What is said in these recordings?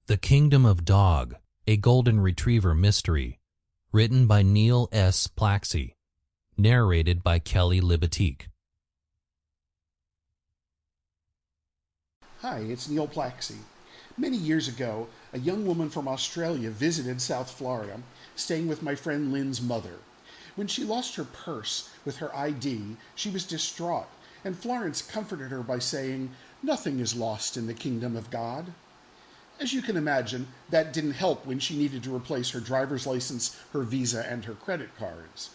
The Kingdom of Dog, a Golden Retriever Mystery, written by Neil S. Plakcy, narrated by Kelly Libatique. Hi, it's Neil Plakcy. Many years ago, a young woman from Australia visited South Florida, staying with my friend Lynn's mother. When she lost her purse with her ID, she was distraught, and Florence comforted her by saying, "Nothing is lost in the kingdom of God." As you can imagine, that didn't help when she needed to replace her driver's license, her visa, and her credit cards.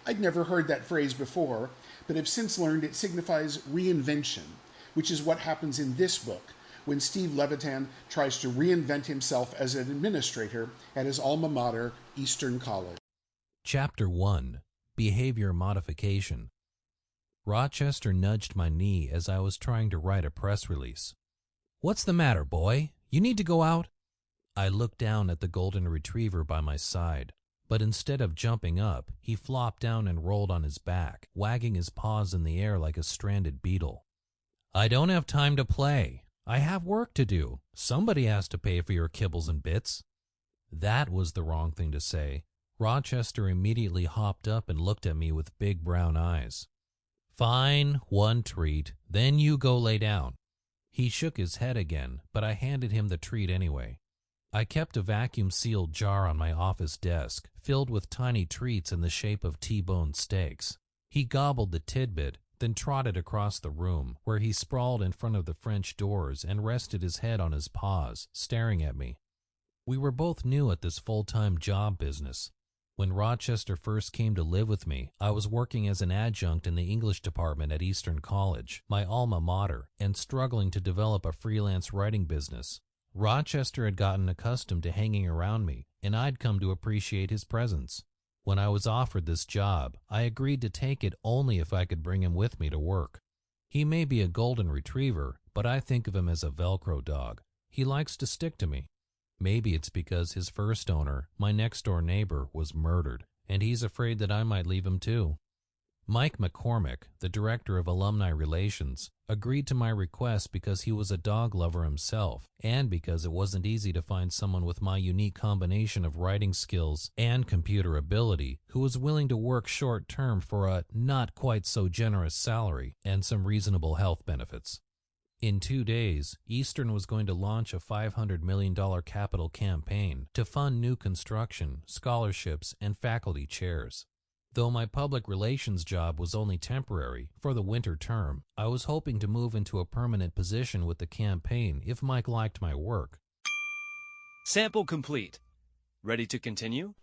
I'd never heard that phrase before, but have since learned it signifies reinvention, which is what happens in this book when Steve Levitan tries to reinvent himself as an administrator at his alma mater, Eastern College. Chapter 1, Behavior Modification. Rochester nudged my knee as I was trying to write a press release. "What's the matter, boy? You need to go out?" I looked down at the golden retriever by my side, but instead of jumping up, he flopped down and rolled on his back, wagging his paws in the air like a stranded beetle. "I don't have time to play. I have work to do. Somebody has to pay for your kibbles and bits." That was the wrong thing to say. Rochester immediately hopped up and looked at me with big brown eyes. "Fine, one treat, then you go lay down." He shook his head again, but I handed him the treat anyway. I kept a vacuum-sealed jar on my office desk, filled with tiny treats in the shape of T-bone steaks. He gobbled the tidbit, then trotted across the room, where he sprawled in front of the French doors and rested his head on his paws, staring at me. We were both new at this full-time job business. When Rochester first came to live with me, I was working as an adjunct in the English department at Eastern College, my alma mater, and struggling to develop a freelance writing business. Rochester had gotten accustomed to hanging around me, and I'd come to appreciate his presence. When I was offered this job, I agreed to take it only if I could bring him with me to work. He may be a golden retriever, but I think of him as a Velcro dog. He likes to stick to me. Maybe it's because his first owner, my next-door neighbor, was murdered, and he's afraid that I might leave him too. Mike McCormick, the director of alumni relations, agreed to my request because he was a dog lover himself, and because it wasn't easy to find someone with my unique combination of writing skills and computer ability who was willing to work short-term for a not-quite-so-generous salary and some reasonable health benefits. In 2 days, Eastern was going to launch a $500 million capital campaign to fund new construction, scholarships, and faculty chairs. Though my public relations job was only temporary, for the winter term, I was hoping to move into a permanent position with the campaign if Mike liked my work. Sample complete. Ready to continue?